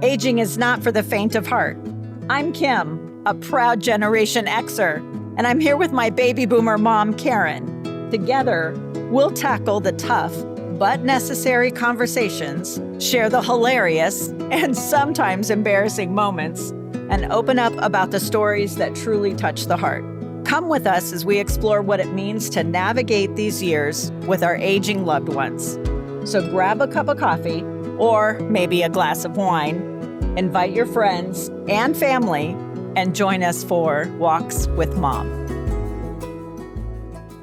Aging is not for the faint of heart. I'm Kim, a proud Generation Xer, and I'm here with my baby boomer mom, Karen. Together, we'll tackle the tough but necessary conversations, share the hilarious and sometimes embarrassing moments, and open up about the stories that truly touch the heart. Come with us as we explore what it means to navigate these years with our aging loved ones. So grab a cup of coffee or maybe a glass of wine, invite your friends and family, and join us for Walks with Mom.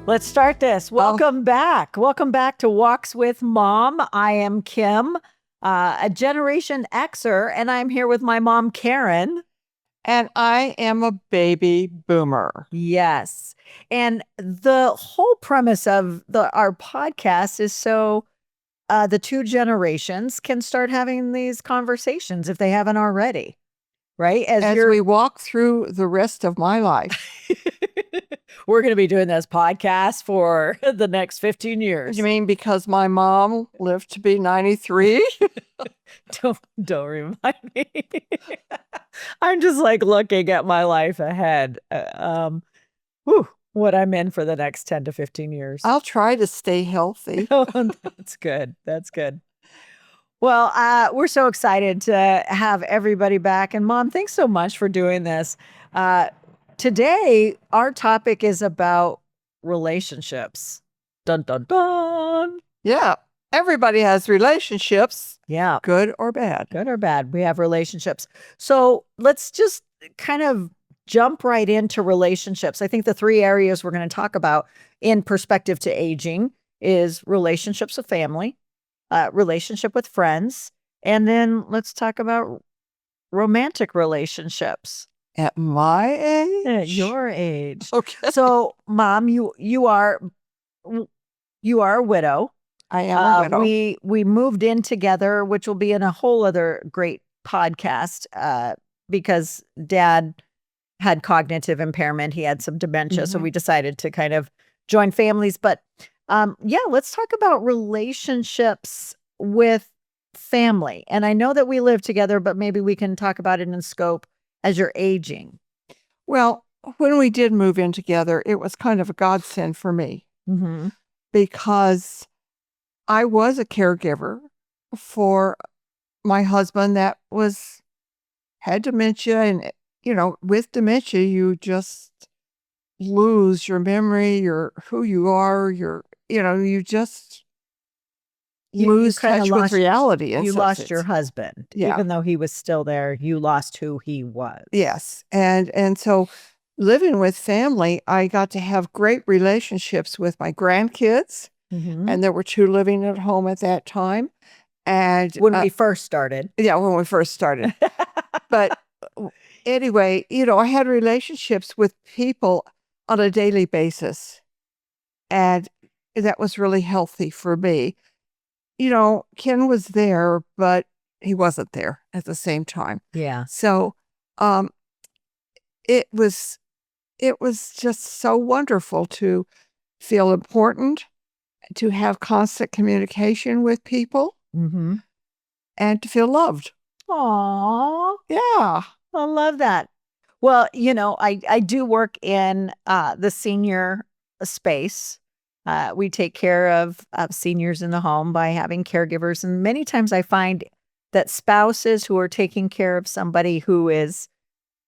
Let's start this. Welcome back. Welcome back to Walks with Mom. I am Kim, a Generation Xer, and I'm here with my mom, Karen. And I am a baby boomer. Yes. And the whole premise of our podcast is so the two generations can start having these conversations if they haven't already, right? As we walk through the rest of my life. We're going to be doing this podcast for the next 15 years. You mean because my mom lived to be 93? Don't remind me. I'm just like looking at my life ahead. What I'm in for the next 10 to 15 years. I'll try to stay healthy. Oh, that's good. That's good. Well, we're so excited to have everybody back. And Mom, thanks so much for doing this. Today, our topic is about relationships. Dun, dun, dun. Yeah. Everybody has relationships. Yeah. Good or bad. Good or bad. We have relationships. So let's just kind of jump right into relationships. I think the three areas we're going to talk about in perspective to aging is relationships with family, relationship with friends, and then let's talk about romantic relationships. At my age? At your age. Okay. So, Mom, you are a widow. I am a widow. We moved in together, which will be in a whole other great podcast because Dad had cognitive impairment. He had some dementia. So we decided to kind of join families. But let's talk about relationships with family. And I know that we live together, but maybe we can talk about it in scope as you're aging. Well, when we did move in together, it was kind of a godsend for me because I was a caregiver for my husband that had dementia. And, with dementia, you just lose your memory, who you are, you just lose touch with reality. You lost your husband. Yeah. Even though he was still there, you lost who he was. Yes. And so living with family, I got to have great relationships with my grandkids. And there were two living at home at that time. And when we first started. Yeah, when we first started. But anyway, I had relationships with people on a daily basis. And that was really healthy for me. Ken was there, but he wasn't there at the same time. Yeah. So it was just so wonderful to feel important, to have constant communication with people, and to feel loved. Aww. Yeah. I love that. Well, I do work in the senior space. We take care of seniors in the home by having caregivers. And many times I find that spouses who are taking care of somebody who is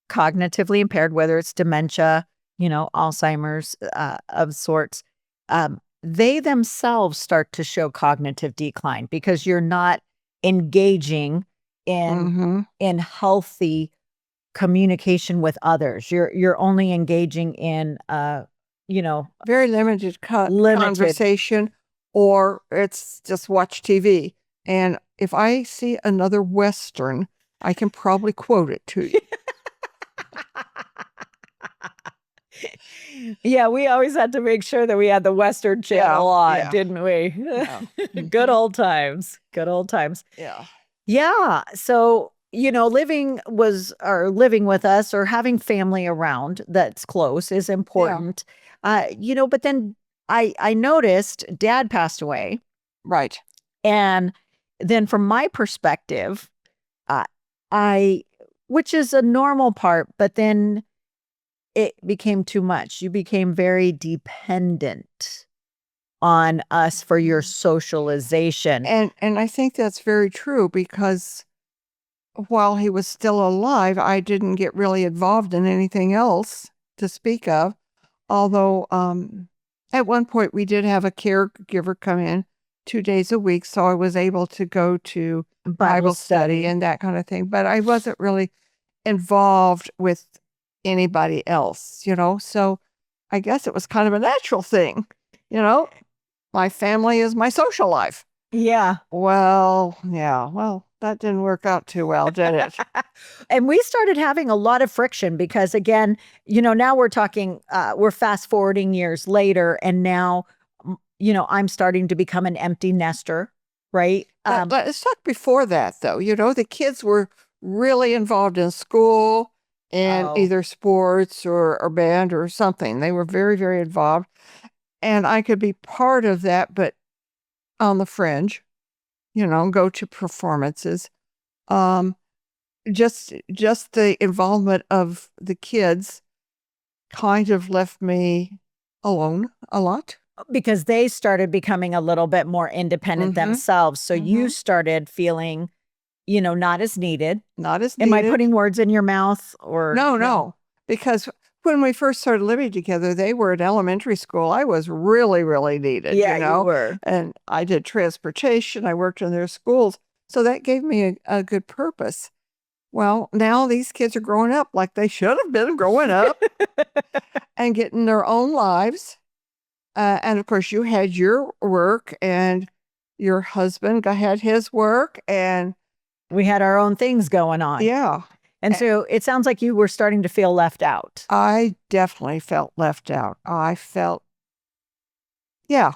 cognitively impaired, whether it's dementia, Alzheimer's of sorts, they themselves start to show cognitive decline because you're not engaging in healthy communication with others. You're only engaging in very limited conversation, or it's just watch TV. And if I see another Western, I can probably quote it to you. Yeah, we always had to make sure that we had the Western channel on, didn't we? Yeah. Good old times. Good old times. Yeah. Yeah. So, living with us or having family around that's close is important. Yeah. But then I noticed Dad passed away. Right. And then from my perspective, which is a normal part, but then it became too much. You became very dependent on us for your socialization. And I think that's very true because while he was still alive, I didn't get really involved in anything else to speak of. Although at one point we did have a caregiver come in 2 days a week, so I was able to go to Bible study and that kind of thing. But I wasn't really involved with anybody else, So I guess it was kind of a natural thing, My family is my social life. Yeah. Well, yeah. Well, that didn't work out too well, did it? And we started having a lot of friction because, again, now we're talking, we're fast forwarding years later, and now, I'm starting to become an empty nester, right? Let's talk before that, though. The kids were really involved in school and either sports or band or something. They were very, very involved. And I could be part of that, but on the fringe, go to performances. Just the involvement of the kids kind of left me alone a lot. Because they started becoming a little bit more independent themselves. So you started feeling, not as needed. Not as needed. Am I putting words in your mouth or? No. Because when we first started living together, they were in elementary school. I was really, really needed, Yeah, you were. And I did transportation. I worked in their schools. So that gave me a good purpose. Well, now these kids are growing up like they should have been growing up and getting their own lives. And of course, you had your work and your husband had his work, and we had our own things going on. Yeah. And so it sounds like you were starting to feel left out. I definitely felt left out. I felt, yeah,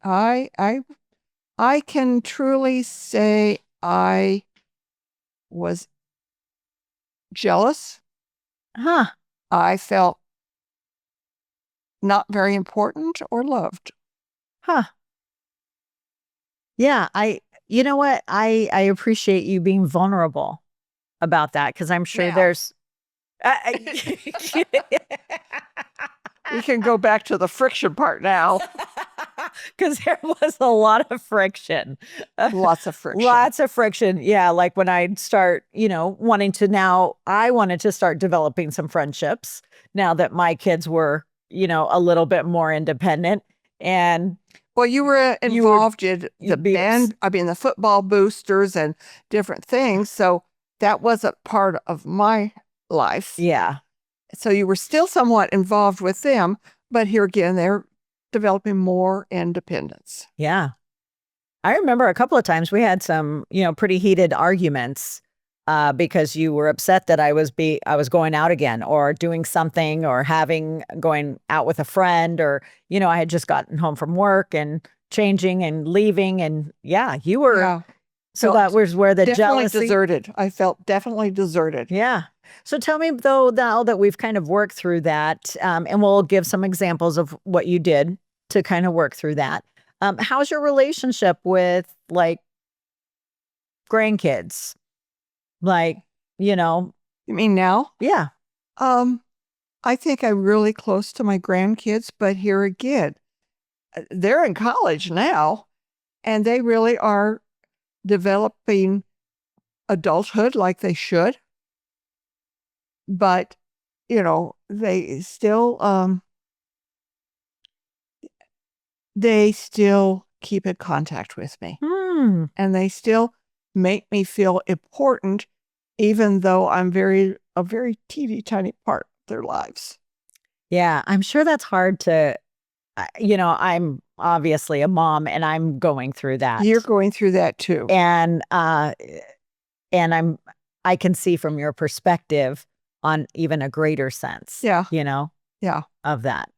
I can truly say I was jealous. Huh. I felt not very important or loved. Huh. Yeah, you know what? I appreciate you being vulnerable about that, because I'm sure there's we can go back to the friction part now. Because there was a lot of friction. Lots of friction. Lots of friction. Yeah. Like when I'd start, I wanted to start developing some friendships now that my kids were, a little bit more independent. And well, you were involved in the band, the football boosters and different things. So that wasn't part of my life. Yeah. So you were still somewhat involved with them, but here again, they're developing more independence. Yeah. I remember a couple of times we had some, pretty heated arguments because you were upset that I was going out again or doing something or going out with a friend, or, I had just gotten home from work and changing and leaving. And yeah, you were. Yeah. So that was where the jealousy. Deserted. I felt definitely deserted. Yeah. So tell me, though, now that we've kind of worked through that, and we'll give some examples of what you did to kind of work through that. How's your relationship with grandkids? You mean now? Yeah. I think I'm really close to my grandkids, but here again, they're in college now, and they really are developing adulthood like they should. But, they still keep in contact with me. And they still make me feel important, even though I'm a very teeny tiny part of their lives. Yeah, I'm sure that's hard to, I'm obviously a mom and I'm going through that. You're going through that too. And I can see from your perspective on even a greater sense. Yeah. Yeah. Of that.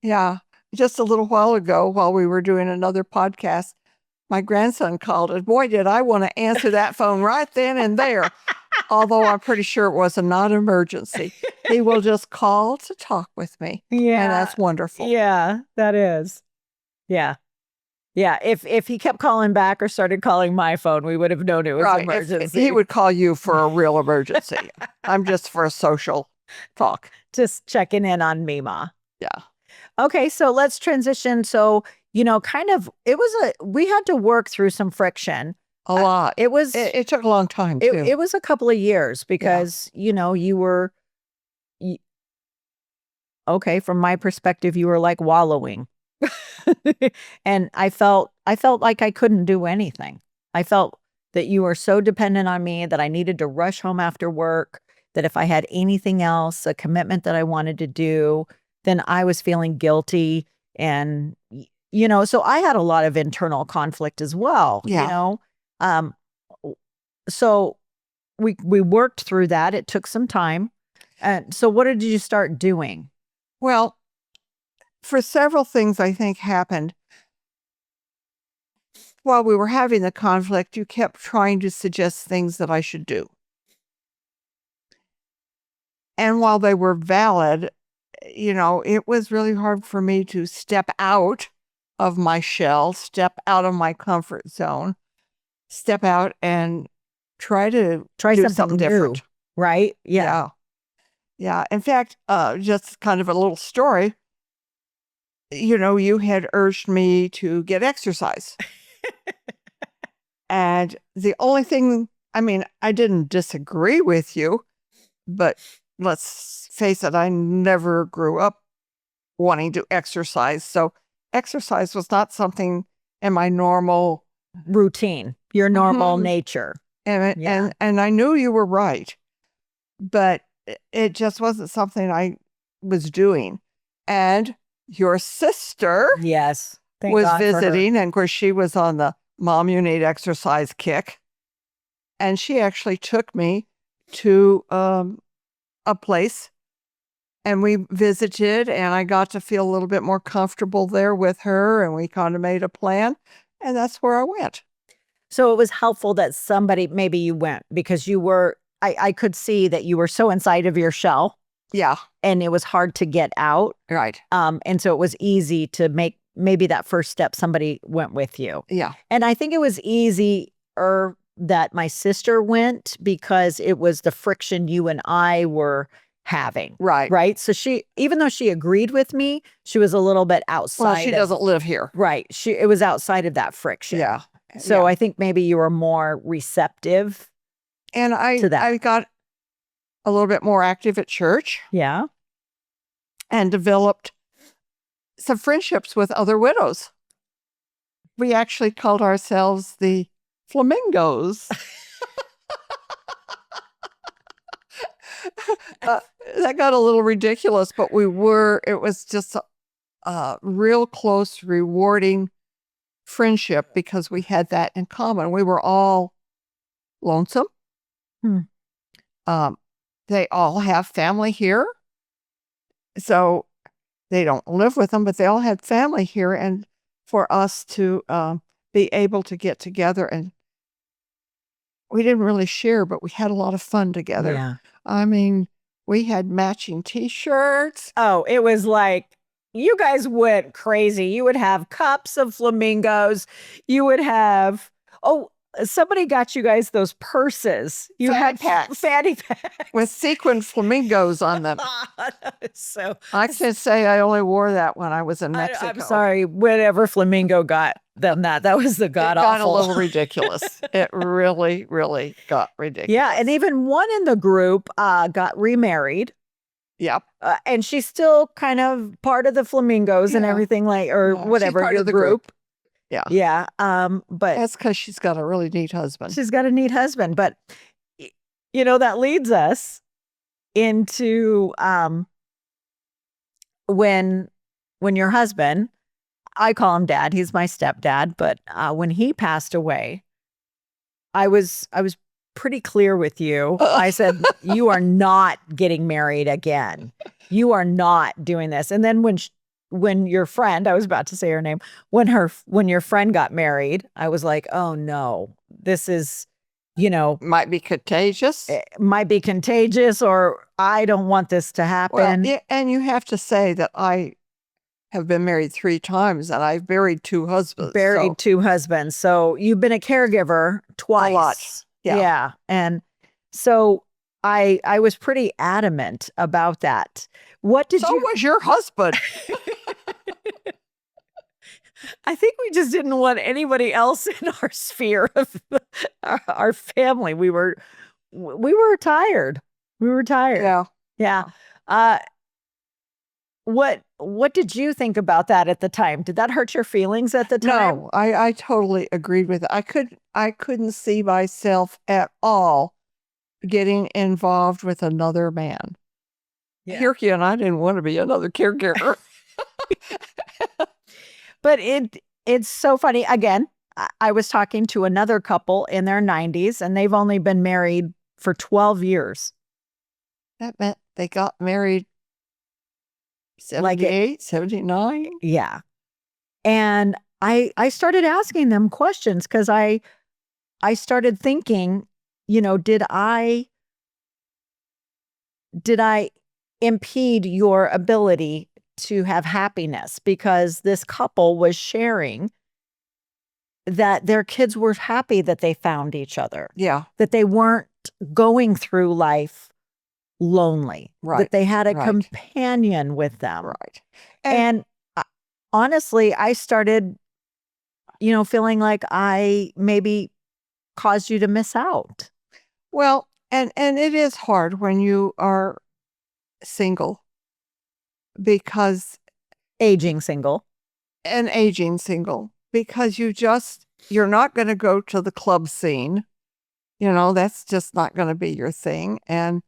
Yeah. Just a little while ago, while we were doing another podcast, my grandson called, and boy, did I want to answer that phone right then and there. Although I'm pretty sure it was a non-emergency. He will just call to talk with me. Yeah. And that's wonderful. Yeah, that is. Yeah. Yeah, if he kept calling back or started calling my phone, we would have known it was Right. emergency. He would call you for a real emergency. I'm just for a social talk. Just checking in on me, Ma. Yeah. Okay, so let's transition. So, kind of, we had to work through some friction. A lot. It was, It took a long time, too. it was a couple of years because, you were, okay, from my perspective, you were like wallowing. And I felt like I couldn't do anything. I felt that you were so dependent on me that I needed to rush home after work, that if I had anything else, a commitment that I wanted to do, then I was feeling guilty. And, so I had a lot of internal conflict as well, Yeah. Um, so we worked through that. It took some time. And so what did you start doing? Well, for several things I think happened while we were having the conflict, you kept trying to suggest things that I should do. And while they were valid, it was really hard for me to step out of my shell, step out of my comfort zone, step out and try to do something new, different. right? Yeah. Yeah. In fact, just kind of a little story. You had urged me to get exercise. And the only thing, I didn't disagree with you, but let's face it, I never grew up wanting to exercise. So exercise was not something in my normal routine, your normal nature. And I knew you were right, but it just wasn't something I was doing. And your sister was visiting, and of course she was on the Mom, You Need Exercise kick. And she actually took me to a place, and we visited, and I got to feel a little bit more comfortable there with her, and we kind of made a plan, and that's where I went. So it was helpful that maybe you went, because I could see that you were so inside of your shell. Yeah. And it was hard to get out. Right. And so it was easy to make maybe that first step, somebody went with you. Yeah. And I think it was easier that my sister went because it was the friction you and I were having. Right. Right. So even though she agreed with me, she was a little bit outside. Well, she doesn't live here. Right. It was outside of that friction. Yeah. So I think maybe you were more receptive. And to that. I got a little bit more active at church. Yeah. And developed some friendships with other widows. We actually called ourselves the Flamingos. That got a little ridiculous, but it was just a real close, rewarding friendship because we had that in common. We were all lonesome. They all have family here. So they don't live with them, but they all had family here. And for us to be able to get together, and we didn't really share, but we had a lot of fun together. Yeah. We had matching T-shirts. Oh, it was like, you guys went crazy. You would have cups of flamingos. You would have, somebody got you guys those purses. You had fanny packs with sequined flamingos on them. So I can say I only wore that when I was in Mexico. I'm sorry, whatever flamingo got them that was the god awful. It got a little ridiculous. It really, really got ridiculous. Yeah, and even one in the group got remarried. Yep. And she's still kind of part of the flamingos and everything, whatever, she's part your of the group. Yeah. Yeah. But that's because she's got a really neat husband. She's got a neat husband. But, that leads us into when your husband, I call him dad, he's my stepdad, but when he passed away, I was pretty clear with you. I said, you are not getting married again. You are not doing this. And then when your friend, I was about to say her name, when your friend got married, I was like, oh no, this is, might be contagious. It might be contagious, or I don't want this to happen. Well, and you have to say that I have been married 3 times, and I've buried 2 husbands. Buried 2 husbands. So you've been a caregiver twice. A lot. Yeah. Yeah. And so I was pretty adamant about that. What did So you was your husband. I think we just didn't want anybody else in our sphere of our family. We were tired. We were tired. Yeah. Yeah. What did you think about that at the time? Did that hurt your feelings at the time? No, I totally agreed with it. I couldn't see myself at all getting involved with another man. Yeah. Hirki and I didn't want to be another caregiver. But it's so funny. Again, I was talking to another couple in their 90s, and they've only been married for 12 years. That meant they got married 78, 79. Yeah. And I started asking them questions because I started thinking, did I impede your ability to have happiness? Because this couple was sharing that their kids were happy that they found each other. Yeah. That they weren't going through life lonely. Right. That they had a Right. companion with them. Right. And honestly, I started, feeling like I maybe caused you to miss out. Well, and it is hard when you are single, because Aging single. an aging single, because you're not going to go to the club scene. That's just not going to be your thing. And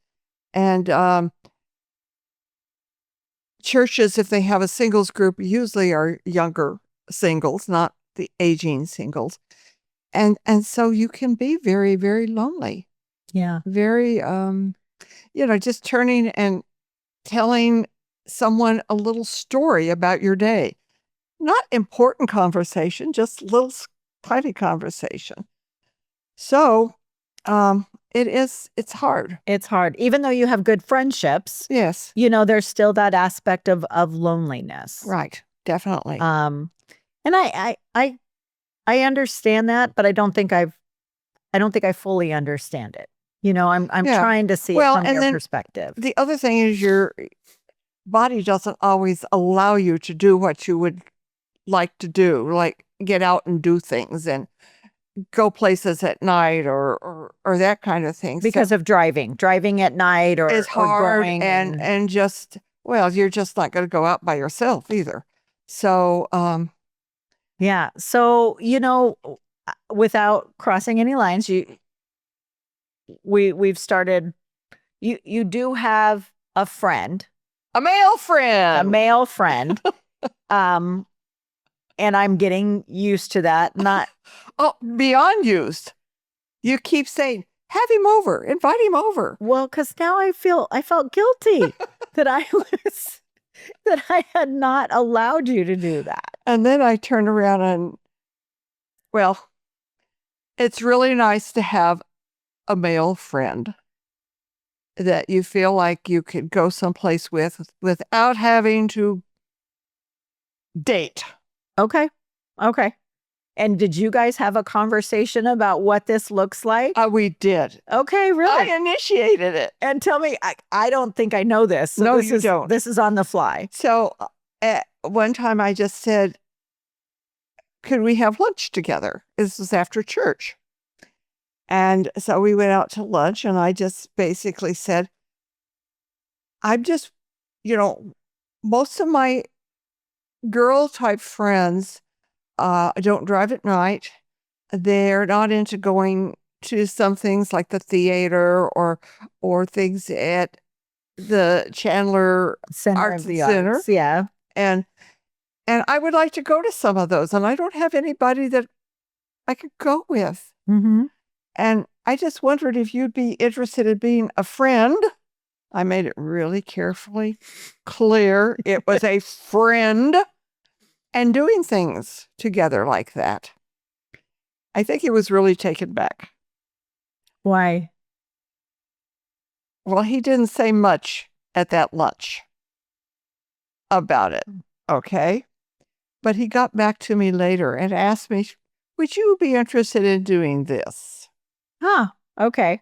churches, if they have a singles group, usually are younger singles, not the aging singles. And so you can be very, very lonely. Yeah. Very, just turning and telling someone a little story about your day. Not important conversation, just little tiny conversation. So, it's hard. It's hard. Even though you have good friendships, Yes. there's still that aspect of loneliness. Right. Definitely. And I understand that, but I don't think I fully understand it. I'm Yeah. trying to see Well, it from and your then perspective. The other thing is your body doesn't always allow you to do what you would like to do, like get out and do things and go places at night or that kind of thing. Because of driving at night or it's hard, or going and just, well, you're just not going to go out by yourself either. So, yeah. So, without crossing any lines, we've started, you do have a friend, a male friend, and I'm getting used to that. Not beyond used. You keep saying, have him over, invite him over. Well, because now I felt guilty that I had not allowed you to do that. And then I turned around and, well, it's really nice to have a male friend that you feel like you could go someplace with without having to date. Okay. And did you guys have a conversation about what this looks like? We did. Okay, really? I initiated it. And tell me, I don't think I know this. So no, you don't. This is on the fly. So at one time I just said, could we have lunch together? This was after church. And so we went out to lunch, and I just basically said, I'm just, most of my girl type friends don't drive at night. They're not into going to some things like the theater or things at the Chandler Arts Center. Yeah. And I would like to go to some of those, and I don't have anybody that I could go with. Mm-hmm. And I just wondered if you'd be interested in being a friend. I made it really carefully clear it was a friend, and doing things together like that. I think he was really taken back. Why? Well, he didn't say much at that lunch about it. Okay. But he got back to me later and asked me, would you be interested in doing this? Huh. Okay.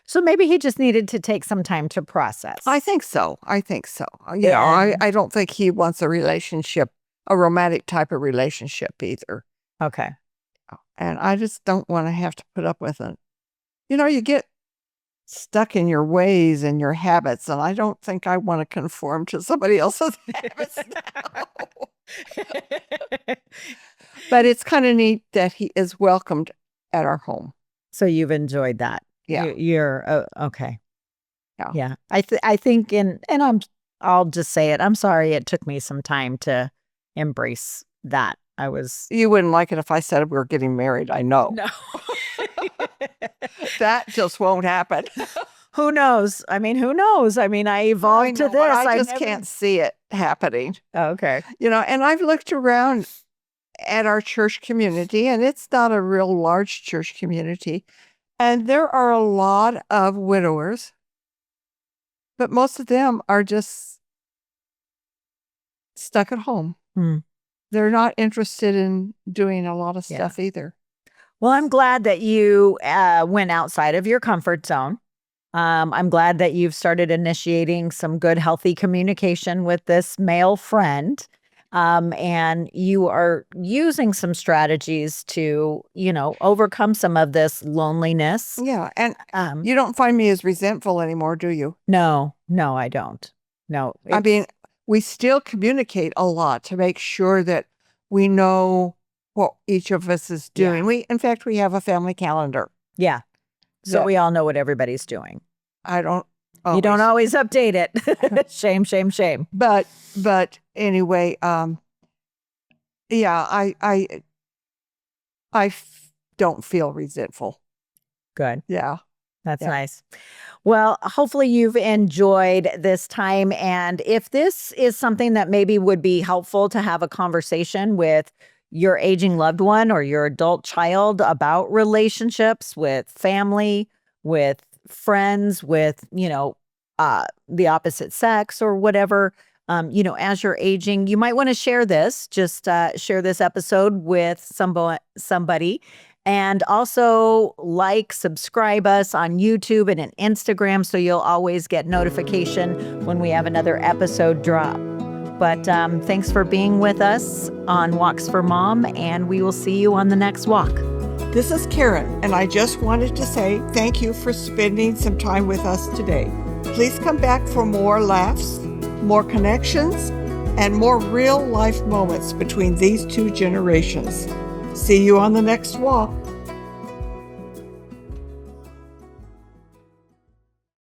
So maybe he just needed to take some time to process. I think so. You know, I don't think he wants a relationship, a romantic type of relationship either. Okay. And I just don't want to have to put up with it. You know, you get stuck in your ways and your habits, and I don't think I want to conform to somebody else's habits now. But it's kind of neat that he is welcomed at our home. So you've enjoyed that. Yeah. You're okay. Yeah. Yeah. I think I'll just say it. I'm sorry it took me some time to embrace that. You wouldn't like it if I said we were getting married. I know. No. That just won't happen. Who knows? I mean, who knows? I mean, I evolved to this. But I just can't see it happening. Okay. You know, and I've looked around at our church community, and it's not a real large church community. And there are a lot of widowers, but most of them are just stuck at home. They're not interested in doing a lot of stuff either. Well, I'm glad that you went outside of your comfort zone. I'm glad that you've started initiating some good, healthy communication with this male friend. And you are using some strategies to, overcome some of this loneliness. Yeah. And you don't find me as resentful anymore, do you? No, I don't. No. I mean, we still communicate a lot to make sure that we know what each of us is doing. Yeah. In fact, we have a family calendar. Yeah. So we all know what everybody's doing. I don't. You don't always update it. Shame, shame, shame. But anyway, yeah, I don't feel resentful. Good. Yeah. That's nice. Well, hopefully you've enjoyed this time. And if this is something that maybe would be helpful to have a conversation with your aging loved one or your adult child about relationships with family, with friends, with, the opposite sex or whatever, as you're aging, you might want to share this, just share this episode with somebody. And also subscribe us on YouTube and on Instagram so you'll always get notification when we have another episode drop. But thanks for being with us on Walks for Mom, and we will see you on the next walk. This is Karen, and I just wanted to say thank you for spending some time with us today. Please come back for more laughs, more connections, and more real life moments between these two generations. See you on the next walk.